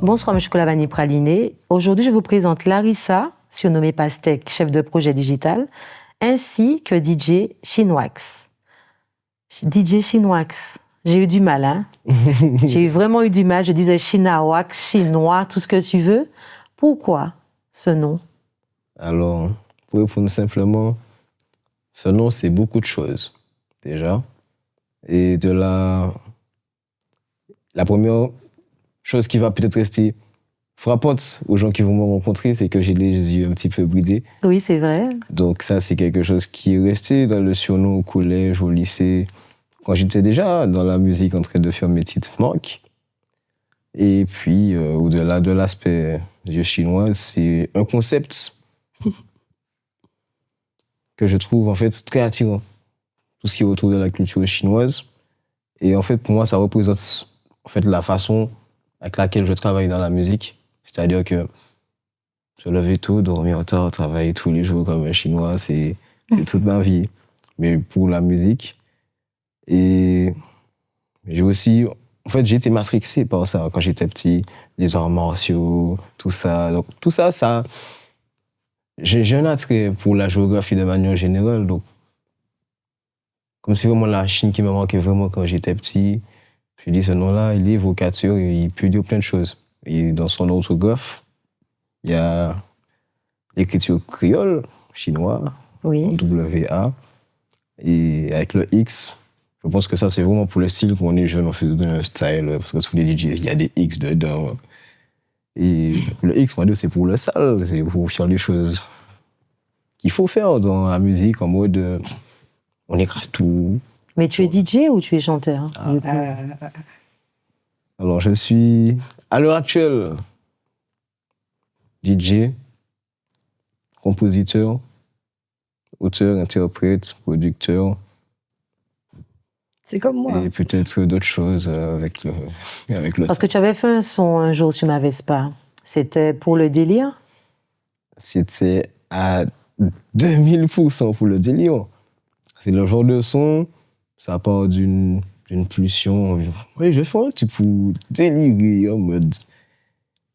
Bonsoir, M. Kolavani Praliné. Aujourd'hui, je vous présente Larissa, surnommée Pastèque, chef de projet digital, ainsi que DJ Chinwax. DJ Chinwax, j'ai eu du mal, hein. J'ai vraiment eu du mal. Je disais Chinawax, chinois, tout ce que tu veux. Pourquoi ce nom? Alors, pour répondre simplement, ce nom, c'est beaucoup de choses, déjà. Et la première chose qui va peut-être rester frappante aux gens qui vont me rencontrer, c'est que j'ai les yeux un petit peu bridés. Oui, c'est vrai. Donc ça, c'est quelque chose qui est resté dans le surnom au collège, au lycée, quand j'étais déjà dans la musique en train de faire mes petites marques. Et puis, au-delà de l'aspect yeux chinois, c'est un concept que je trouve en fait très attirant. Tout ce qui est autour de la culture chinoise. Et en fait, pour moi, ça représente en fait la façon avec laquelle je travaille dans la musique. C'est-à-dire que se lever tôt, dormir tard, travailler tous les jours comme un Chinois, c'est toute ma vie. Mais pour la musique. Et j'ai aussi... En fait, j'ai été matrixé par ça quand j'étais petit. Les arts martiaux, tout ça. Donc, tout ça, j'ai un attrait pour la géographie de manière générale. Donc, comme c'est vraiment la Chine qui me manquait vraiment quand j'étais petit. Je dis ce nom-là, il est évocateur et il peut dire plein de choses. Et dans son orthographe, il y a l'écriture créole, chinois, oui. W-A, et avec le X. Je pense que ça, c'est vraiment pour le style qu'on est jeune, on fait un style, parce que tous les DJ, il y a des X dedans. Et le X, moi, c'est pour le sale, c'est pour faire les choses qu'il faut faire dans la musique, en mode, on écrase tout. Mais tu es DJ ou tu es chanteur? Alors, je suis, à l'heure actuelle, DJ, compositeur, auteur, interprète, producteur. C'est comme moi. Et peut-être d'autres choses avec le Parce que tu avais fait un son un jour sur ma Vespa. C'était pour le délire? C'était à 2000% pour le délire. C'est le genre de son, ça part d'une pulsion. Oui, je fais un petit peu délirer en mode.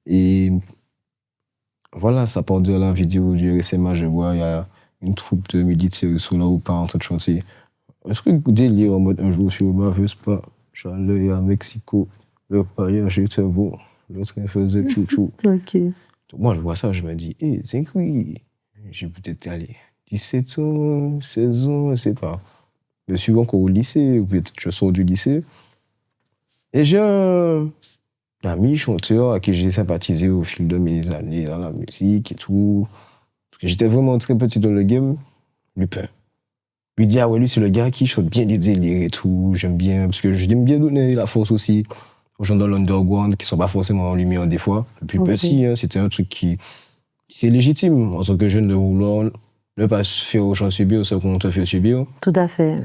Et voilà, ça part de la vidéo du SMA, je vois, il y a une troupe de militaires sur là ou pas en train de chanter. Un truc délire en mode un jour sur ma Vespa, j'allais à Mexico, le voyage était beau, le train faisait chou-chou. Ok. Donc moi, je vois ça, je me dis, hé, c'est oui, j'ai peut-être allé 17 ans, 16 ans, je sais pas. Je suis encore au lycée, ou peut-être je sors du lycée. Et j'ai un ami chanteur à qui j'ai sympathisé au fil de mes années dans la musique et tout. Parce que j'étais vraiment très petit dans le game, Lupin. Lui dit, ah ouais, lui, c'est le gars qui chante bien les délires et tout, j'aime bien, parce que j'aime bien donner la force aussi aux gens dans l'underground qui sont pas forcément en lumière des fois. Depuis petit, hein, c'était un truc qui est légitime en tant que jeune de vouloir ne pas se faire aux gens subir ce qu'on te fait subir. Tout à fait.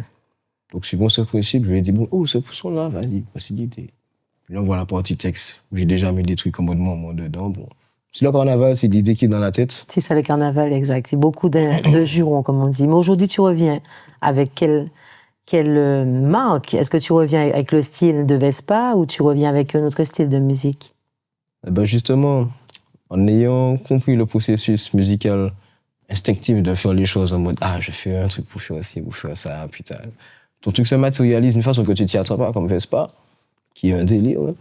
Donc, suivant ce principe, je lui ai dit, bon, oh, ce son-là, vas-y, possibilité. Puis là, on voit la partie texte, où j'ai déjà mis des trucs en mode moi dedans. Bon. C'est le carnaval, c'est l'idée qui est dans la tête. C'est ça, le carnaval, exact. C'est beaucoup de jurons, comme on dit. Mais aujourd'hui, tu reviens avec quelle marque? Est-ce que tu reviens avec le style de Vespa ou tu reviens avec un autre style de musique? Eh ben justement, en ayant compris le processus musical instinctif de faire les choses en mode « Ah, je fais un truc pour faire ci, pour faire ça, putain. » Ton truc se matérialise d'une façon que tu t'y attends pas, comme Vespa, qui est un délire. Hein.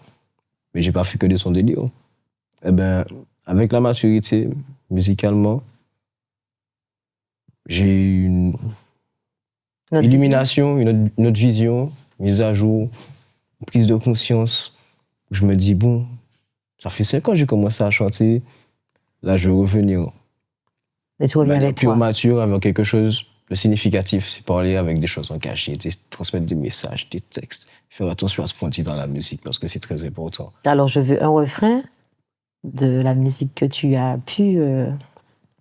Mais j'ai pas fait que de son délire. Eh ben, avec la maturité, musicalement, j'ai une illumination, une autre vision, mise à jour, prise de conscience. Je me dis, bon, ça fait 5 ans que j'ai commencé à chanter, là je vais revenir. Et tu reviens avec plus quoi? mature, avec quelque chose de significatif, c'est parler avec des choses en cachet, transmettre des messages, des textes, faire attention à ce qu'on dit dans la musique, parce que c'est très important. Alors je veux un refrain de la musique que tu as pu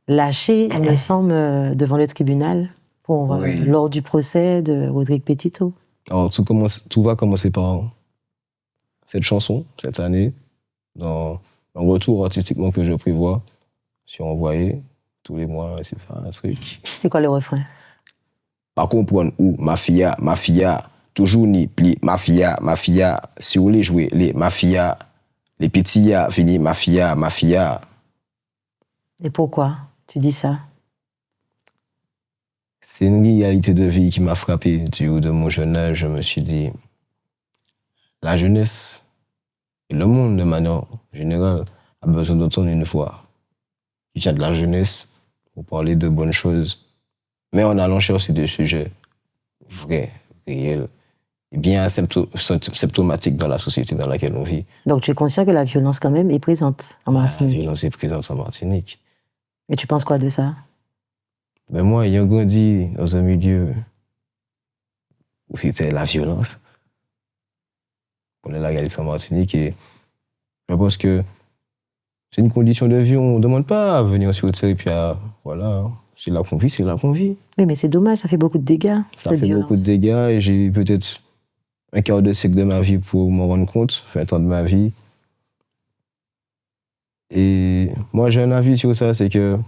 lâcher, il me semble, devant le tribunal lors du procès de Rodrigue Petito. Alors tout va commencer par cette chanson, cette année, dans un retour artistiquement que je prévois, sur Envoyé, tous les mois, c'est pas un truc. C'est quoi le refrain? Pas comprendre où, mafia, toujours ni pli, mafia, si vous voulez jouer les mafia, Les petits a fini mafia. Et pourquoi tu dis ça? C'est une réalité de vie qui m'a frappé. Du haut de mon jeune âge, je me suis dit, la jeunesse et le monde de manière générale a besoin d'entendre une voix qui vient de la jeunesse pour parler de bonnes choses, mais en allant chercher des sujets vrais, réels, et bien symptomatiques dans la société dans laquelle on vit. Donc tu es conscient que la violence quand même est présente en La Martinique. violence est présente en Martinique. Et tu penses quoi de ça? Mais moi, ayant grandi dans un milieu où c'était la violence, on est la réalité en Martinique et je pense que c'est une condition de vie. On ne demande pas à venir sur le terre et puis voilà, c'est là qu'on vit, c'est là qu'on vit. Oui, mais c'est dommage, ça fait beaucoup de dégâts. Ça cette fait violence. beaucoup de dégâts et j'ai eu peut-être un quart de siècle de ma vie pour m'en rendre compte, 20 ans de ma vie. Et moi, j'ai un avis sur ça, c'est que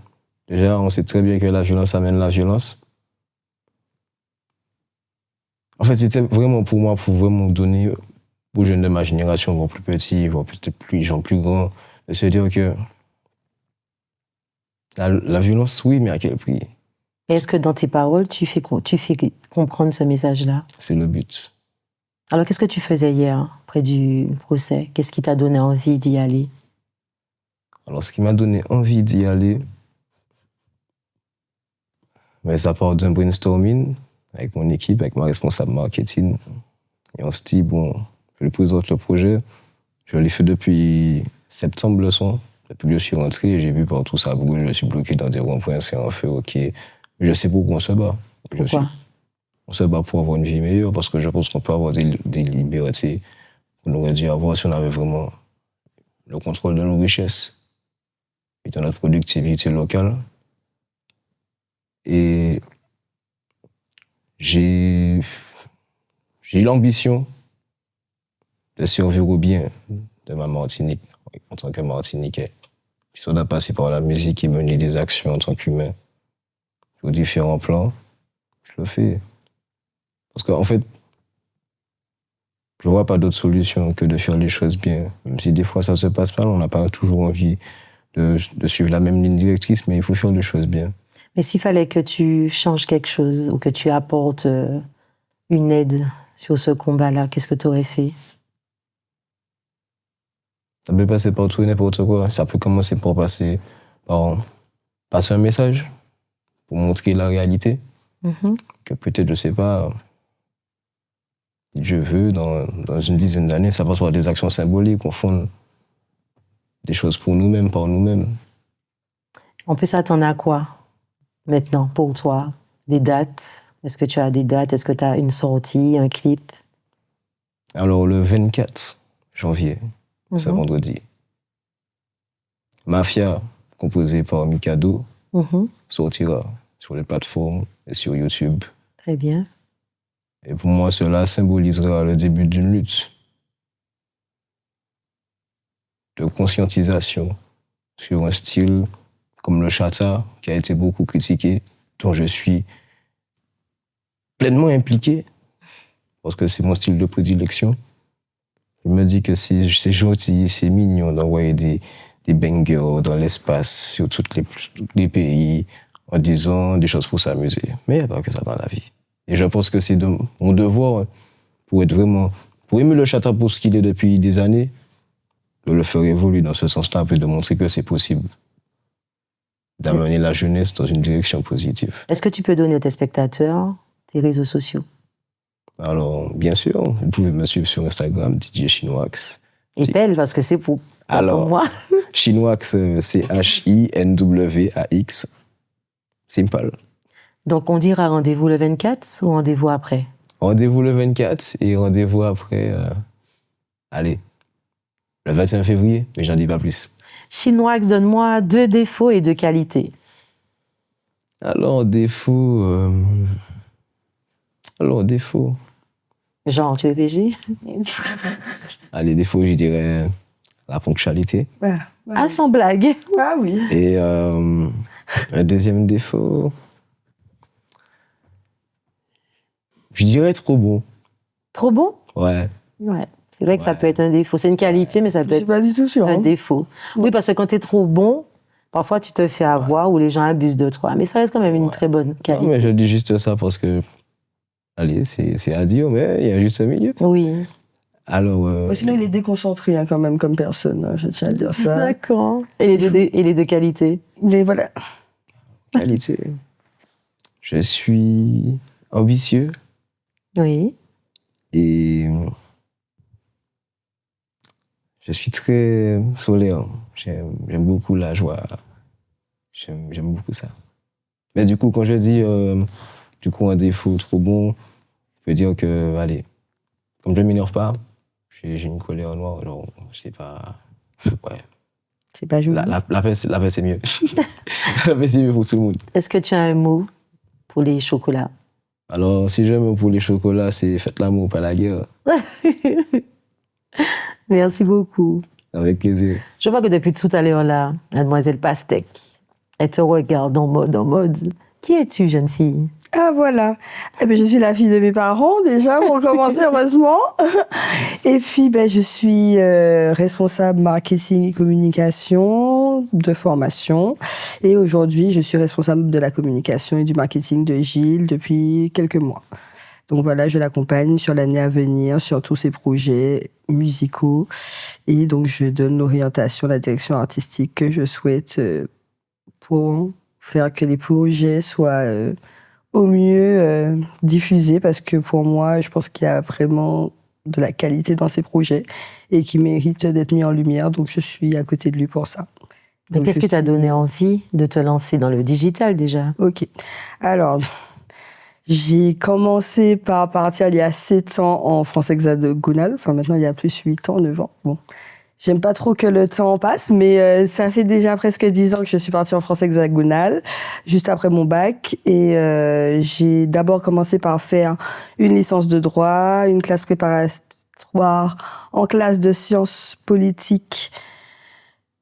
déjà, on sait très bien que la violence amène la violence. En fait, c'était vraiment pour moi, pour vraiment donner aux jeunes de ma génération, voire plus petits, voire peut-être plus grands, de se dire que la violence, oui, mais à quel prix? Et est-ce que dans tes paroles, tu fais comprendre ce message-là? C'est le but. Alors, qu'est-ce que tu faisais hier, près du procès? Qu'est-ce qui t'a donné envie d'y aller? Alors, ce qui m'a donné envie d'y aller, mais ça part d'un brainstorming avec mon équipe, avec ma responsable marketing. Et on se dit, bon, je lui présente le projet. Je l'ai fait depuis septembre le son. Depuis que je suis rentré, j'ai vu partout ça brûle, je suis bloqué dans des ronds-points, c'est un feu, ok. Je sais pourquoi on se bat. Pourquoi? On se bat pour avoir une vie meilleure, parce que je pense qu'on peut avoir des libertés qu'on aurait dû avoir si on avait vraiment le contrôle de nos richesses et de notre productivité locale. Et j'ai l'ambition de survivre au bien de ma Martinique en tant que Martiniquais. Si on doit passer par la musique et mener des actions en tant qu'humain sur différents plans, je le fais. Parce qu'en fait, je vois pas d'autre solution que de faire les choses bien. Même si des fois ça se passe mal, on n'a pas toujours envie de suivre la même ligne directrice, mais il faut faire les choses bien. Mais s'il fallait que tu changes quelque chose ou que tu apportes une aide sur ce combat-là, qu'est-ce que tu aurais fait? Ça peut passer par tout et n'importe quoi. Ça peut commencer par passer un message pour montrer la réalité. Que peut-être, je sais pas, si Dieu veut, dans une dizaine d'années, ça passe par des actions symboliques, on fonde des choses pour nous-mêmes, par nous-mêmes. On peut s'attendre à quoi maintenant pour toi? Des dates? Est-ce que tu as des dates? Est-ce que tu as une sortie, un clip? Alors, le 24 janvier, ce vendredi, Mafia, composé par Mikado, sortira sur les plateformes et sur YouTube. Très bien. Et pour moi, cela symbolisera le début d'une lutte de conscientisation sur un style comme le chata, qui a été beaucoup critiqué, dont je suis pleinement impliqué, parce que c'est mon style de prédilection. Je me dis que c'est gentil, c'est mignon d'envoyer des bangers dans l'espace, sur tous les pays, en disant des choses pour s'amuser. Mais il n'y a pas que ça dans la vie. Et je pense que c'est mon devoir, pour aimer le chata pour ce qu'il est depuis des années, de le faire évoluer dans ce sens-là, puis de montrer que c'est possible d'amener la jeunesse dans une direction positive. Est-ce que tu peux donner aux téléspectateurs tes réseaux sociaux? Alors, bien sûr, vous pouvez me suivre sur Instagram, DJ Chinwax. Et belle, parce que c'est pour moi. Chinwax, c'est H-I-N-W-A-X. Simple. Donc, on dira rendez-vous le 24 ou rendez-vous après? Rendez-vous le 24 et rendez-vous après, allez, le 21 février, mais j'en dis pas plus. Chinwax, donne-moi 2 défauts et 2 qualités. Alors, défaut... Genre, tu réfléchis? Allez, défaut, je dirais la ponctualité. Ah, sans blague. Ah oui. Et un deuxième défaut, je dirais trop bon. Trop bon? Ouais. Ouais. C'est vrai que ça peut être un défaut. C'est une qualité, mais ça peut Je suis être pas du tout sûre. un hein. défaut. Oui, parce que quand tu es trop bon, parfois tu te fais avoir ou les gens abusent de toi. Mais ça reste quand même une très bonne Non, qualité. mais je dis juste ça parce que, allez, c'est à dire, mais il y a juste un milieu. Oui. Alors, Sinon, il est déconcentré hein, quand même comme personne, hein, je tiens à dire ça. D'accord. Et les deux qualités? Mais voilà. qualité. Je suis ambitieux Oui. et je suis très solaire. J'aime beaucoup la joie. J'aime beaucoup ça. Mais du coup, quand je dis un défaut trop bon, je peux dire que, allez, comme je ne m'énerve pas, j'ai une colère noire, genre, je sais pas. Ouais. C'est pas joli. La paix, c'est mieux. La paix, c'est mieux pour tout le monde. Est-ce que tu as un mot pour les chocolats? Alors, si j'aime pour les chocolats, c'est faites l'amour, pas la guerre. Merci beaucoup. Avec plaisir. Je vois que depuis tout à l'heure, là, Mademoiselle Pastèque, elle te regarde en mode. Qui es-tu, jeune fille? Ah voilà. Eh ben, je suis la fille de mes parents déjà, pour commencer, heureusement. Et puis, je suis responsable marketing et communication de formation. Et aujourd'hui, je suis responsable de la communication et du marketing de Gilles depuis quelques mois. Donc voilà, je l'accompagne sur l'année à venir, sur tous ses projets musicaux. Et donc, je donne l'orientation, la direction artistique que je souhaite pour faire que les projets soient au mieux diffusés. Parce que pour moi, je pense qu'il y a vraiment de la qualité dans ces projets et qui méritent d'être mis en lumière. Donc, je suis à côté de lui pour ça. Mais Donc, qu'est-ce qui t'a donné envie de te lancer dans le digital déjà? Ok. Alors, j'ai commencé par partir il y a 7 ans en France hexagonale. Enfin, maintenant, il y a plus 8 ans, 9 ans. Bon. J'aime pas trop que le temps passe, mais ça fait déjà presque 10 ans que je suis partie en France hexagonale, juste après mon bac. Et j'ai d'abord commencé par faire une licence de droit, une classe préparatoire en classe de sciences politiques.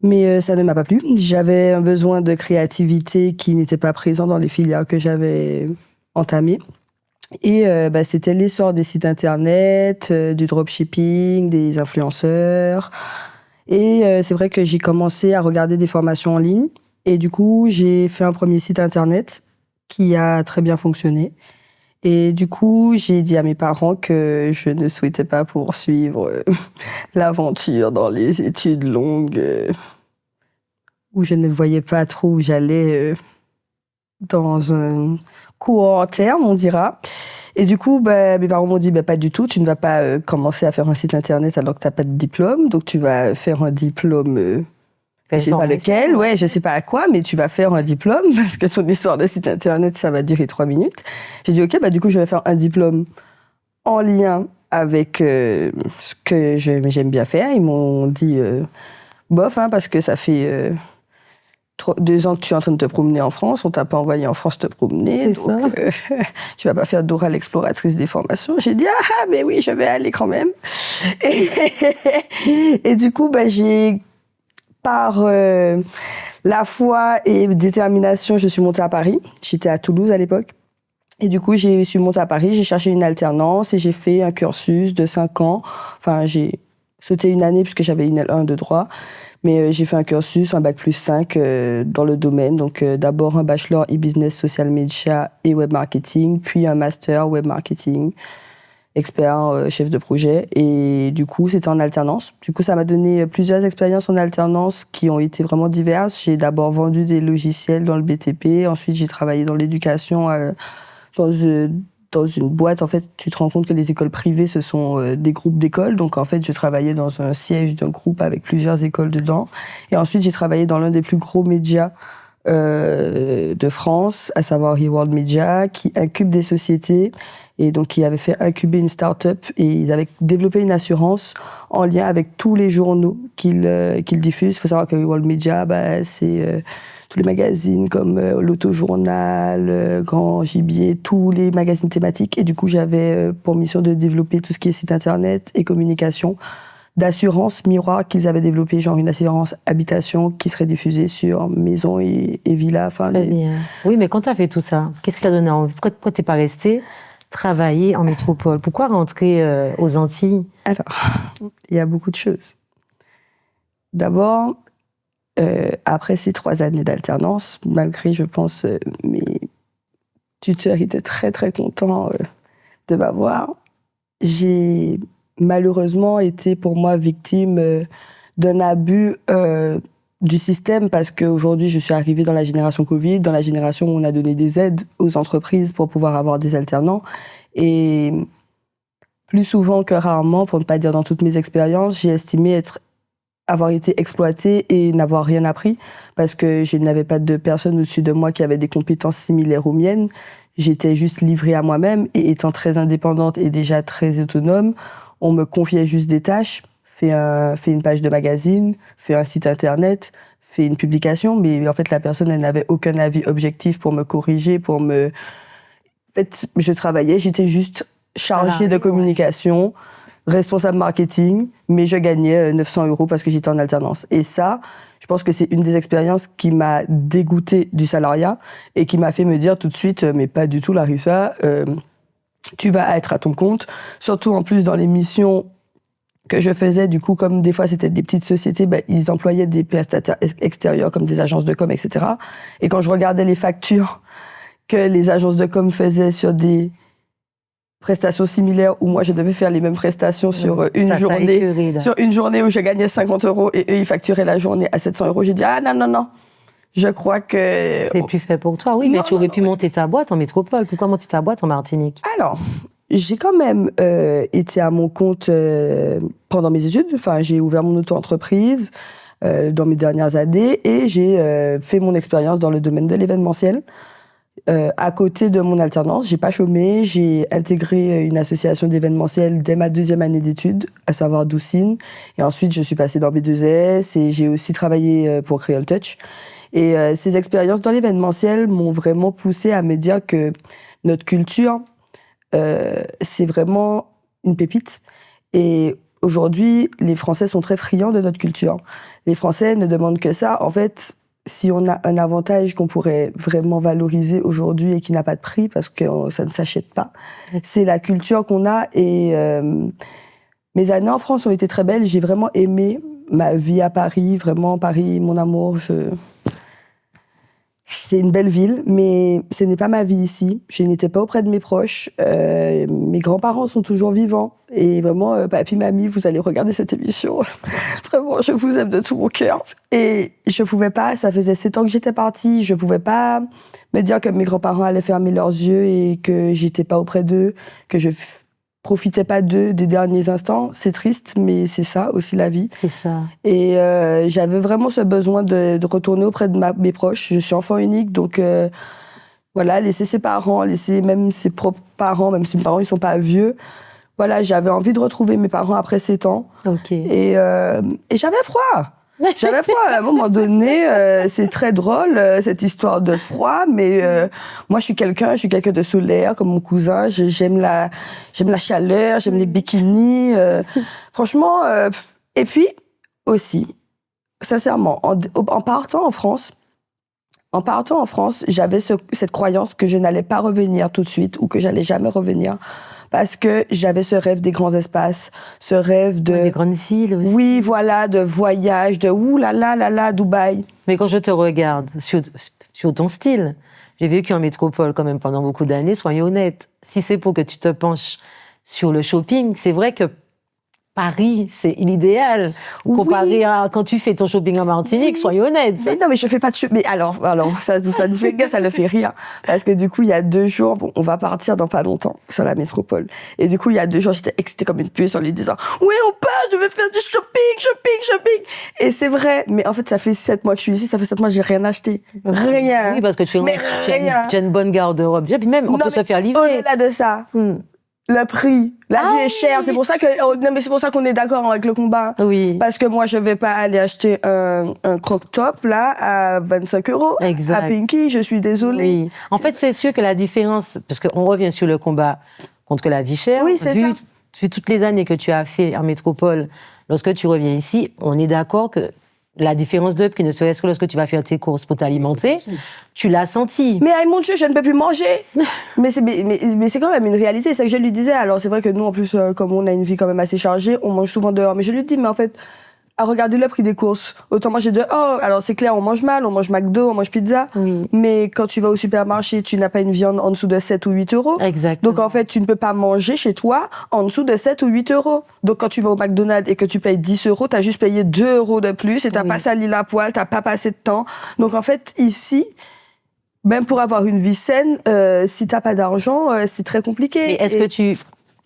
Mais ça ne m'a pas plu. J'avais un besoin de créativité qui n'était pas présent dans les filières que j'avais entamées. Et c'était l'essor des sites internet, du dropshipping, des influenceurs. Et c'est vrai que j'ai commencé à regarder des formations en ligne. Et du coup, j'ai fait un premier site internet qui a très bien fonctionné. Et du coup, j'ai dit à mes parents que je ne souhaitais pas poursuivre l'aventure dans les études longues où je ne voyais pas trop où j'allais dans un court terme, on dira. Et du coup, mes parents m'ont dit, pas du tout, tu ne vas pas commencer à faire un site internet alors que tu n'as pas de diplôme, donc tu vas faire un diplôme, je sais pas lequel, ouais, je sais pas à quoi, mais tu vas faire un diplôme, parce que ton histoire de site internet, ça va durer 3 minutes. J'ai dit, ok, du coup, je vais faire un diplôme en lien avec ce que j'aime bien faire. Ils m'ont dit, bof, parce que ça fait 2 ans que tu es en train de te promener en France, on t'a pas envoyé en France te promener, donc tu vas pas faire Dora l'exploratrice des formations. J'ai dit mais oui, je vais aller quand même. Et du coup, j'ai par la foi et détermination, je suis montée à Paris. J'étais à Toulouse à l'époque. Et du coup, je suis montée à Paris, j'ai cherché une alternance et j'ai fait un cursus de 5 ans. Enfin, j'ai sauté une année puisque j'avais une L1 de droit. Mais j'ai fait un cursus, un bac+5 dans le domaine. Donc d'abord un bachelor e-business, social media et web marketing, puis un master web marketing, expert, chef de projet. Et du coup, c'était en alternance. Du coup, ça m'a donné plusieurs expériences en alternance qui ont été vraiment diverses. J'ai d'abord vendu des logiciels dans le BTP. Ensuite, j'ai travaillé dans l'éducation dans une boîte. En fait, tu te rends compte que les écoles privées, ce sont des groupes d'écoles. Donc, en fait, je travaillais dans un siège d'un groupe avec plusieurs écoles dedans. Et ensuite, j'ai travaillé dans l'un des plus gros médias de France, à savoir eWorld Media, qui incube des sociétés et donc qui avait fait incuber une start-up et ils avaient développé une assurance en lien avec tous les journaux qu'ils diffusent. Il faut savoir que eWorld Media, c'est tous les magazines comme l'Autojournal, Grand Gibier, tous les magazines thématiques. Et du coup, j'avais pour mission de développer tout ce qui est site internet et communication, d'assurance miroir qu'ils avaient développé, genre une assurance habitation qui serait diffusée sur maisons et villas. Très bien. Oui, mais quand tu as fait tout ça, qu'est-ce qui t'a donné envie? Pourquoi tu n'es pas resté travailler en métropole? Pourquoi rentrer aux Antilles? Alors, il y a beaucoup de choses. D'abord, après ces 3 années d'alternance, malgré, je pense, mes tuteurs étaient très, très contents de m'avoir, j'ai malheureusement été pour moi victime d'un abus du système parce qu'aujourd'hui, je suis arrivée dans la génération Covid, dans la génération où on a donné des aides aux entreprises pour pouvoir avoir des alternants. Et plus souvent que rarement, pour ne pas dire dans toutes mes expériences, j'ai estimé avoir été exploitée et n'avoir rien appris parce que je n'avais pas de personne au-dessus de moi qui avait des compétences similaires aux miennes. J'étais juste livrée à moi-même et étant très indépendante et déjà très autonome, on me confiait juste des tâches. Fais une page de magazine, fais un site internet, fais une publication, mais en fait la personne elle n'avait aucun avis objectif pour me corriger, En fait, je travaillais, j'étais juste chargée de communication, responsable marketing, mais je gagnais 900 € parce que j'étais en alternance. Et ça, je pense que c'est une des expériences qui m'a dégoûtée du salariat et qui m'a fait me dire tout de suite, mais pas du tout Larissa, tu vas être à ton compte, surtout en plus dans les missions que je faisais, du coup, comme des fois c'était des petites sociétés, ils employaient des prestataires extérieurs comme des agences de com, etc. Et quand je regardais les factures que les agences de com faisaient sur des prestations similaires où moi je devais faire les mêmes prestations sur une journée où je gagnais 50 € et eux ils facturaient la journée à 700 €, j'ai dit non, je crois que c'est plus fait pour toi. Oui, mais tu aurais pu monter ta boîte en métropole. Pourquoi monter ta boîte en Martinique? Alors, j'ai quand même été à mon compte pendant mes études. Enfin, j'ai ouvert mon auto-entreprise dans mes dernières années et j'ai fait mon expérience dans le domaine de l'événementiel. À côté de mon alternance, j'ai pas chômé. J'ai intégré une association d'événementiel dès ma 2e année d'études, à savoir Doucine. Et ensuite, je suis passée dans B2S et j'ai aussi travaillé pour Creole Touch. Et ces expériences dans l'événementiel m'ont vraiment poussée à me dire que notre culture, c'est vraiment une pépite. Et aujourd'hui, les Français sont très friands de notre culture. Les Français ne demandent que ça. En fait, si on a un avantage qu'on pourrait vraiment valoriser aujourd'hui et qui n'a pas de prix parce que ça ne s'achète pas, c'est la culture qu'on a. Et mes années en France ont été très belles. J'ai vraiment aimé ma vie à Paris. Vraiment, Paris, mon amour. C'est une belle ville, mais ce n'est pas ma vie ici. Je n'étais pas auprès de mes proches. Mes grands-parents sont toujours vivants. Et vraiment, papy, mamie, vous allez regarder cette émission. Vraiment, je vous aime de tout mon cœur. Et je pouvais pas, ça faisait 7 ans que j'étais partie, je pouvais pas me dire que mes grands-parents allaient fermer leurs yeux et que j'étais pas auprès d'eux, que je profitais pas d'eux des derniers instants. C'est triste, mais c'est ça aussi la vie. C'est ça. Et j'avais vraiment ce besoin de retourner auprès de mes proches. Je suis enfant unique, donc voilà, laisser ses parents, laisser même ses propres parents, même si mes parents ils sont pas vieux. Voilà, j'avais envie de retrouver mes parents après 7 ans. Ok. Et j'avais froid. J'avais froid. À un moment donné, c'est très drôle, cette histoire de froid, mais moi, je suis quelqu'un de solaire, comme mon cousin. J'aime la chaleur, j'aime les bikinis. Franchement, et puis, aussi, sincèrement, en partant en France, j'avais cette croyance que je n'allais pas revenir tout de suite ou que j'allais jamais revenir. Parce que j'avais ce rêve des grands espaces, ce rêve de... Des grandes villes aussi. Oui, voilà, de voyage, de ouh là là, Dubaï. Mais quand je te regarde sur ton style, j'ai vécu en métropole quand même pendant beaucoup d'années, soyons honnêtes. Si c'est pour que tu te penches sur le shopping, c'est vrai que Paris, c'est l'idéal. Comparé à quand tu fais ton shopping en Martinique, soyons honnêtes. Mais non, mais je fais pas de shopping. Mais alors, ça nous fait, ça le fait rire. Parce que du coup, il y a 2 jours, on va partir dans pas longtemps sur la métropole. Et du coup, il y a 2 jours, j'étais excitée comme une puce en lui disant, oui, on part, je vais faire du shopping. Et c'est vrai. Mais en fait, ça fait 7 mois que je suis ici, ça fait 7 mois que j'ai rien acheté. Rien. Oui, parce que tu as une bonne garde-robe. Puis même, on peut se faire livrer. Au-delà de ça. Le prix, la vie est chère. C'est pour ça qu'on est d'accord avec le combat. Oui. Parce que moi, je vais pas aller acheter un crop top là à 25 €. Exact. À Pinky, je suis désolée. Oui. En fait, c'est sûr que la différence, parce qu'on revient sur le combat contre la vie chère. Oui, c'est ça. Vu toutes les années que tu as fait en métropole, lorsque tu reviens ici, on est d'accord que la différence de prix, ne serait-ce que lorsque tu vas faire tes courses pour t'alimenter, tu l'as senti. Mais mon Dieu, je ne peux plus manger. mais c'est quand même une réalité. C'est ce que je lui disais. Alors, c'est vrai que nous, en plus, comme on a une vie quand même assez chargée, on mange souvent dehors. Mais je lui dis, mais en fait, à regarder le prix des courses, autant manger dehors. Alors, c'est clair, on mange mal, on mange McDo, on mange pizza. Oui. Mais quand tu vas au supermarché, tu n'as pas une viande en dessous de 7 ou 8 euros. Exactement. Donc, en fait, tu ne peux pas manger chez toi en dessous de 7 ou 8 euros. Donc, quand tu vas au McDonald's et que tu payes 10 euros, tu as juste payé 2 euros de plus et tu n'as pas sali la poêle, tu n'as pas passé de temps. Donc, en fait, ici, même pour avoir une vie saine, si tu n'as pas d'argent, c'est très compliqué. Mais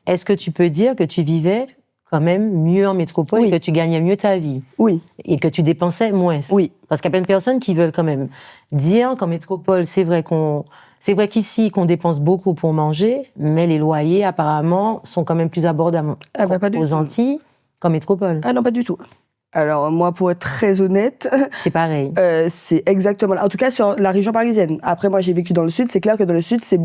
est-ce que tu peux dire que tu vivais quand même mieux en métropole et que tu gagnais mieux ta vie? Oui. Et que tu dépensais moins? Oui. Parce qu'il y a plein de personnes qui veulent quand même dire qu'en métropole, c'est vrai qu'ici, qu'on dépense beaucoup pour manger, mais les loyers, apparemment, sont quand même plus abordables aux Antilles qu'en métropole. Ah non, pas du tout. Alors, moi, pour être très honnête... C'est pareil. C'est exactement... En tout cas, sur la région parisienne. Après, moi, j'ai vécu dans le sud. C'est clair que dans le sud, c'est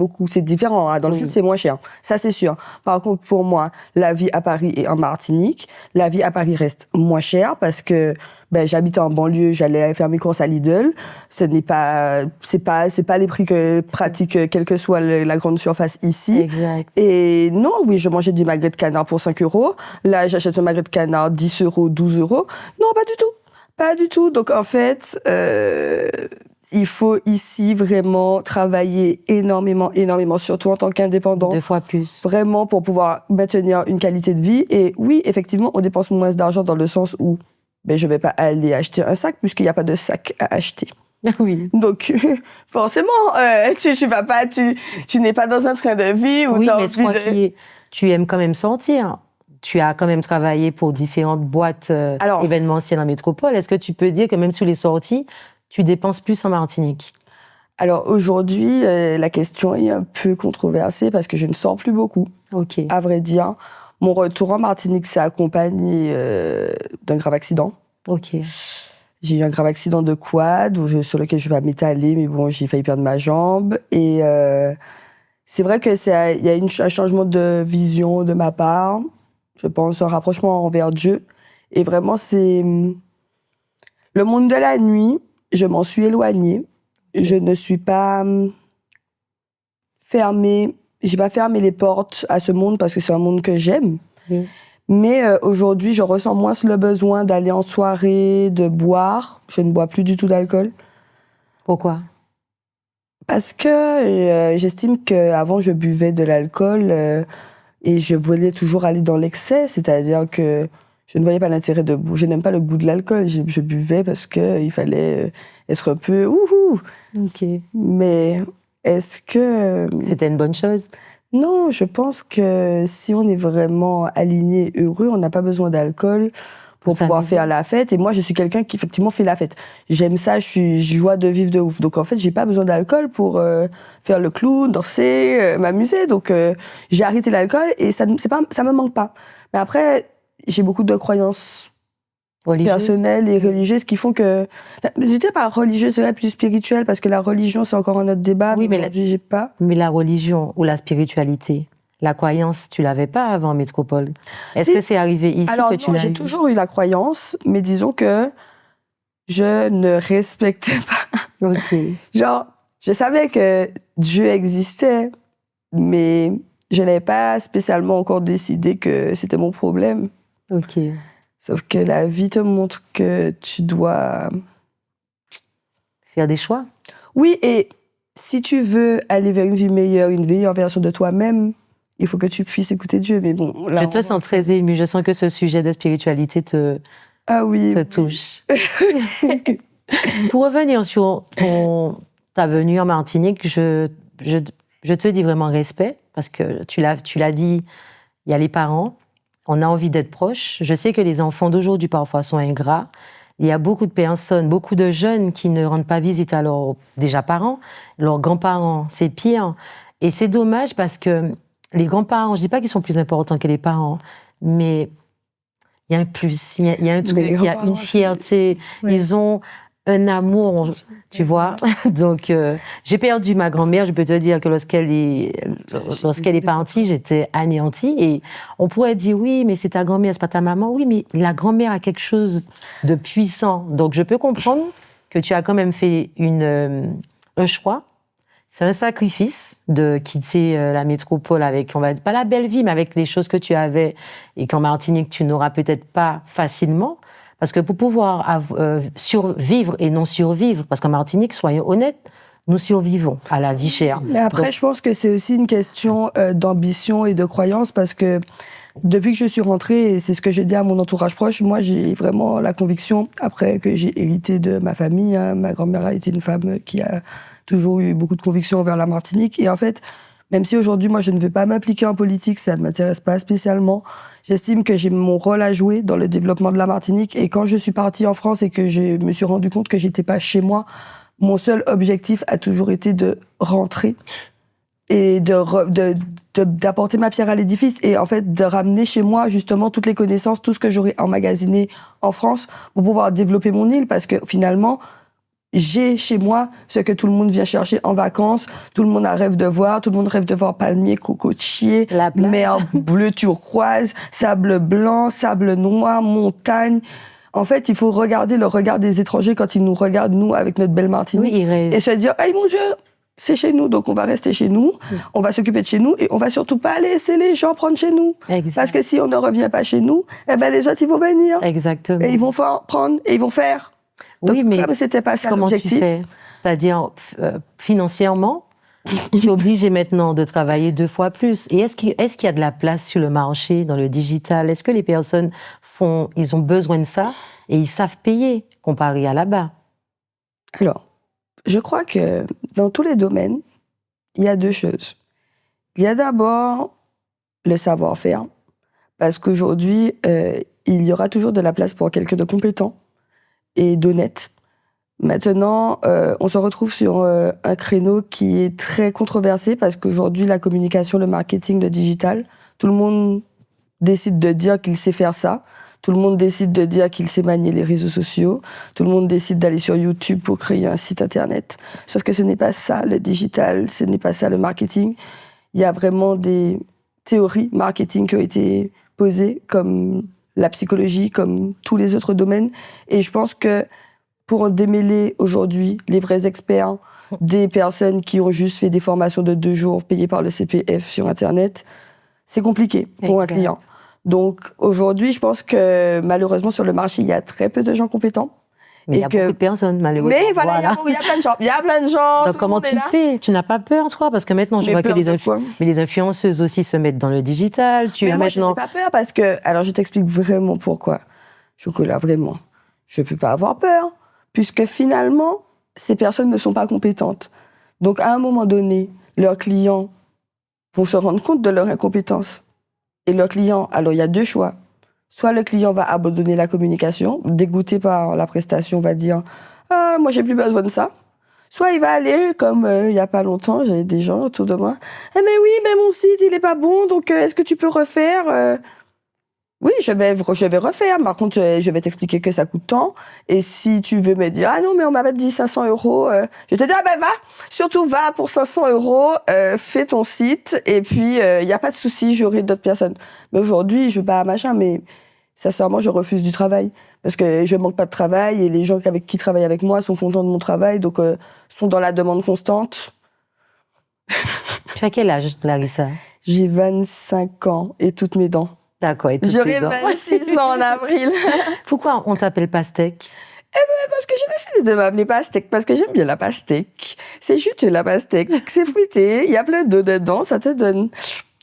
différent. Hein. Dans le sud, c'est moins cher. Ça, c'est sûr. Par contre, pour moi, la vie à Paris et en Martinique, la vie à Paris reste moins chère parce que j'habitais en banlieue, j'allais faire mes courses à Lidl. C'est pas les prix que pratique quelle que soit la grande surface ici. Exact. Et non, oui, je mangeais du magret de canard pour 5 euros. Là, j'achète un magret de canard 10 euros, 12 euros. Non, pas du tout. Pas du tout. Donc, en fait, il faut ici vraiment travailler énormément, surtout en tant qu'indépendant. 2 fois plus. Vraiment pour pouvoir maintenir une qualité de vie. Et oui, effectivement, on dépense moins d'argent dans le sens où je vais pas aller acheter un sac puisqu'il n'y a pas de sac à acheter. Oui. Donc, forcément, tu vas pas, tu n'es pas dans un train de vie où tu aimes quand même sortir. Tu as quand même travaillé pour différentes boîtes événementielles en métropole. Est-ce que tu peux dire que même sous les sorties, tu dépenses plus en Martinique? Alors aujourd'hui, la question est un peu controversée parce que je ne sors plus beaucoup. Ok. À vrai dire, mon retour en Martinique s'est accompagné d'un grave accident. Ok. J'ai eu un grave accident de quad sur lequel je vais pas m'étaler, mais bon, j'ai failli perdre ma jambe. Et c'est vrai que il y a un changement de vision de ma part. Je pense un rapprochement envers Dieu. Et vraiment, c'est le monde de la nuit. Je m'en suis éloignée. Je ne suis pas fermée. J'ai pas fermé les portes à ce monde parce que c'est un monde que j'aime. Oui. Mais aujourd'hui, je ressens moins le besoin d'aller en soirée, de boire. Je ne bois plus du tout d'alcool. Pourquoi? Parce que j'estime qu'avant, je buvais de l'alcool et je voulais toujours aller dans l'excès. C'est-à-dire que je ne voyais pas l'intérêt de boire. Je n'aime pas le goût de l'alcool. Je buvais parce qu'il fallait être un peu ouhou. Ok. Mais est-ce que... C'était une bonne chose? Non, je pense que si on est vraiment aligné, heureux, on n'a pas besoin d'alcool pour pouvoir faire la fête. Et moi, je suis quelqu'un qui, effectivement, fait la fête. J'aime ça, je suis joie de vivre de ouf. Donc, en fait, j'ai pas besoin d'alcool pour faire le clown, danser, m'amuser. Donc, j'ai arrêté l'alcool et ça me manque pas. Mais après, j'ai beaucoup de croyances personnelles et religieuses qui font que... Je dirais pas religieuse, c'est plus spirituelle, parce que la religion, c'est encore un autre débat. Oui, mais aujourd'hui, j'ai pas. Mais la religion ou la spiritualité, la croyance, tu l'avais pas avant en métropole. Est-ce que c'est arrivé ici que tu l'as eu? J'ai toujours eu la croyance, mais disons que je ne respectais pas. Ok. Genre, je savais que Dieu existait, mais je n'avais pas spécialement encore décidé que c'était mon problème. Ok. Sauf que la vie te montre que tu dois... faire des choix. Oui, et si tu veux aller vers une meilleure version de toi-même, il faut que tu puisses écouter Dieu. Mais bon, là, je te sens très émue. Je sens que ce sujet de spiritualité te touche. Pour revenir sur ta venue en Martinique, je te dis vraiment respect, parce que tu l'as dit, il y a les parents, on a envie d'être proches. Je sais que les enfants d'aujourd'hui, parfois, sont ingrats. Il y a beaucoup de personnes, beaucoup de jeunes qui ne rendent pas visite à leurs déjà parents, leurs grands-parents, c'est pire. Et c'est dommage parce que les grands-parents, je ne dis pas qu'ils sont plus importants que les parents, mais il y a un plus, il y a un truc, il y a une fierté. Oui. Ils ont un amour, tu vois. Donc, j'ai perdu ma grand-mère. Je peux te dire que lorsqu'elle est partie, j'étais anéantie. Et on pourrait dire, oui, mais c'est ta grand-mère, c'est pas ta maman. Oui, mais la grand-mère a quelque chose de puissant. Donc, je peux comprendre que tu as quand même fait un choix. C'est un sacrifice de quitter la métropole avec, on va dire, pas la belle vie, mais avec les choses que tu avais et qu'en Martinique, tu n'auras peut-être pas facilement. Parce que pour pouvoir survivre et non survivre, parce qu'en Martinique, soyons honnêtes, nous survivons à la vie chère. Mais après, Donc, je pense que c'est aussi une question d'ambition et de croyance, parce que depuis que je suis rentrée, et c'est ce que j'ai dit à mon entourage proche, moi j'ai vraiment la conviction, après que j'ai hérité de ma famille, hein, ma grand-mère a été une femme qui a toujours eu beaucoup de conviction envers la Martinique, et en fait, même si aujourd'hui moi je ne veux pas m'appliquer en politique, ça ne m'intéresse pas spécialement, j'estime que j'ai mon rôle à jouer dans le développement de la Martinique, et quand je suis partie en France et que je me suis rendu compte que j'étais pas chez moi, mon seul objectif a toujours été de rentrer et d'apporter ma pierre à l'édifice, et en fait de ramener chez moi justement toutes les connaissances, tout ce que j'aurais emmagasiné en France pour pouvoir développer mon île, parce que finalement j'ai chez moi ce que tout le monde vient chercher en vacances, tout le monde rêve de voir, tout le monde rêve de voir palmiers, cocotiers, mer bleu turquoise, sable blanc, sable noir, montagne. En fait, il faut regarder le regard des étrangers quand ils nous regardent, nous, avec notre belle Martinique, oui, et se dire « Hey, mon Dieu, c'est chez nous, donc on va rester chez nous, on va s'occuper de chez nous, et on va surtout pas laisser les gens prendre chez nous. » Parce que si on ne revient pas chez nous, eh ben les autres, ils vont venir. Exactement. Et ils vont prendre, et ils vont faire. Donc, oui, mais comme c'était pas ça l'objectif. Tu fais? C'est-à-dire, financièrement, tu es obligé maintenant de travailler 2 fois plus. Et est-ce qu'il y a de la place sur le marché, dans le digital? Est-ce que les personnes ils ont besoin de ça et ils savent payer comparé à là-bas? Alors, je crois que dans tous les domaines, il y a 2 choses. Il y a d'abord le savoir-faire, parce qu'aujourd'hui, il y aura toujours de la place pour quelqu'un de compétent et d'honnête. Maintenant, on se retrouve sur un créneau qui est très controversé, parce qu'aujourd'hui, la communication, le marketing, le digital, tout le monde décide de dire qu'il sait faire ça. Tout le monde décide de dire qu'il sait manier les réseaux sociaux. Tout le monde décide d'aller sur YouTube pour créer un site internet. Sauf que ce n'est pas ça le digital, ce n'est pas ça le marketing. Il y a vraiment des théories marketing qui ont été posées, comme la psychologie, comme tous les autres domaines. Et je pense que pour en démêler aujourd'hui les vrais experts des personnes qui ont juste fait des formations de 2 jours payées par le CPF sur Internet, c'est compliqué pour un client. Donc aujourd'hui, je pense que malheureusement sur le marché, il y a très peu de gens compétents. Mais il y a beaucoup de personnes, malheureusement. Mais voilà, il y a plein de gens. Il y a plein de gens. Donc comment tu fais? Tu n'as pas peur, toi? Parce que maintenant, je vois que les influenceuses aussi se mettent dans le digital. Moi, je n'ai pas peur parce que... Alors, je t'explique vraiment pourquoi. Chocolat, vraiment. Je ne peux pas avoir peur, puisque finalement, ces personnes ne sont pas compétentes. Donc, à un moment donné, leurs clients vont se rendre compte de leur incompétence. Et leurs clients, alors il y a 2 choix. Soit le client va abandonner la communication, dégoûté par la prestation, va dire « Ah, moi j'ai plus besoin de ça ». Soit il va aller, comme il y a pas longtemps, j'avais des gens autour de moi « Eh mais oui, mais mon site il est pas bon, donc est-ce que tu peux refaire ?» Oui, je vais refaire. Par contre, je vais t'expliquer que ça coûte tant. Et si tu veux me dire, ah non, mais on m'avait dit 500 €, je te dis, ah ben va, surtout va pour 500 €, fais ton site, et puis il n'y a pas de souci, j'aurai d'autres personnes. Mais aujourd'hui, je veux pas machin, mais sincèrement, je refuse du travail. Parce que je manque pas de travail, et les gens qui travaillent avec moi sont contents de mon travail, donc sont dans la demande constante. Tu as quel âge, Larissa? J'ai 25 ans et toutes mes dents. D'accord. J'aurai 26 ans en avril. Pourquoi on t'appelle pastèque? Eh ben, parce que j'ai décidé de m'appeler pastèque, parce que j'aime bien la pastèque. C'est juste la pastèque, c'est fruité, il y a plein d'eau dedans, ça te donne,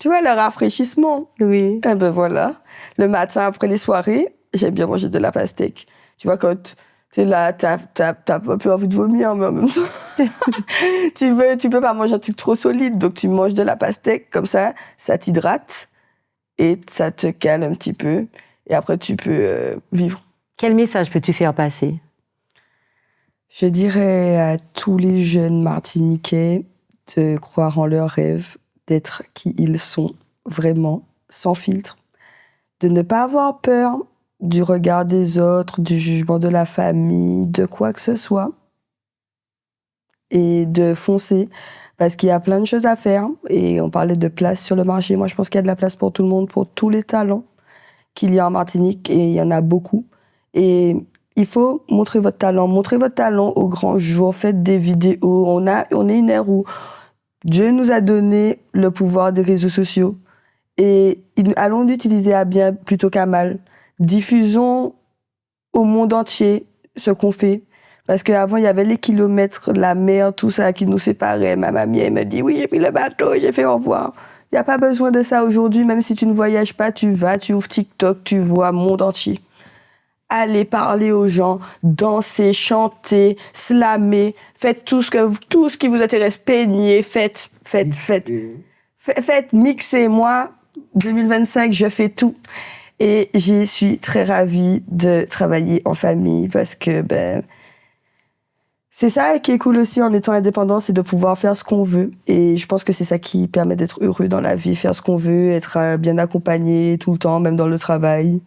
tu vois, le rafraîchissement. Oui. Eh ben voilà. Le matin, après les soirées, j'aime bien manger de la pastèque. Tu vois, quand t'es là, t'as un peu envie de vomir, mais en même temps, tu peux pas manger un truc trop solide, donc tu manges de la pastèque, comme ça t'hydrate. Et ça te cale un petit peu. Et après, tu peux vivre. Quel message peux-tu faire passer? Je dirais à tous les jeunes Martiniquais de croire en leurs rêves, d'être qui ils sont, vraiment, sans filtre. De ne pas avoir peur du regard des autres, du jugement de la famille, de quoi que ce soit. Et de foncer, parce qu'il y a plein de choses à faire. Et on parlait de place sur le marché. Moi, je pense qu'il y a de la place pour tout le monde, pour tous les talents qu'il y a en Martinique, et il y en a beaucoup. Et il faut montrer votre talent au grand jour, faites des vidéos. On est une ère où Dieu nous a donné le pouvoir des réseaux sociaux. Et allons l'utiliser à bien plutôt qu'à mal. Diffusons au monde entier ce qu'on fait. Parce qu'avant, il y avait les kilomètres, la mer, tout ça qui nous séparait. Ma mamie, elle me dit, oui, j'ai pris le bateau, j'ai fait au revoir. Il n'y a pas besoin de ça aujourd'hui. Même si tu ne voyages pas, tu vas, tu ouvres TikTok, tu vois le monde entier. Allez parler aux gens, danser, chanter, slammer, faites tout ce qui vous intéresse, peignez, faites, mixez. Moi, 2025, je fais tout. Et j'y suis très ravie de travailler en famille parce que, c'est ça qui est cool aussi en étant indépendant, c'est de pouvoir faire ce qu'on veut. Et je pense que c'est ça qui permet d'être heureux dans la vie, faire ce qu'on veut, être bien accompagné tout le temps, même dans le travail.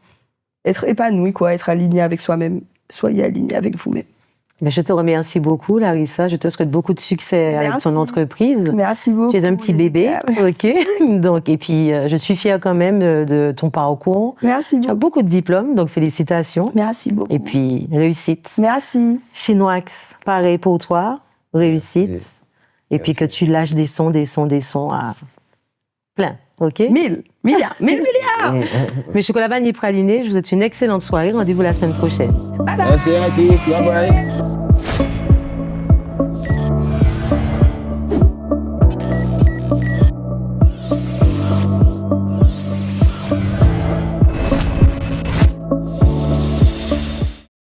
Être épanoui, quoi, être aligné avec soi-même. Soyez aligné avec vous-même. Mais je te remercie beaucoup, Larissa. Je te souhaite beaucoup de succès avec ton entreprise. Merci beaucoup. Tu es un petit bébé, ok. Donc, et puis, je suis fière quand même de ton parcours. Merci beaucoup. Tu as beaucoup de diplômes, donc félicitations. Merci beaucoup. Et puis, réussite. Merci. Chinoax, pareil pour toi, réussite. Et puis que tu lâches des sons à plein, ok. 1000 milliards. Mes chocolats vanille pralinés, je vous souhaite une excellente soirée. Rendez-vous la semaine prochaine. Bye bye. Merci, bye bye.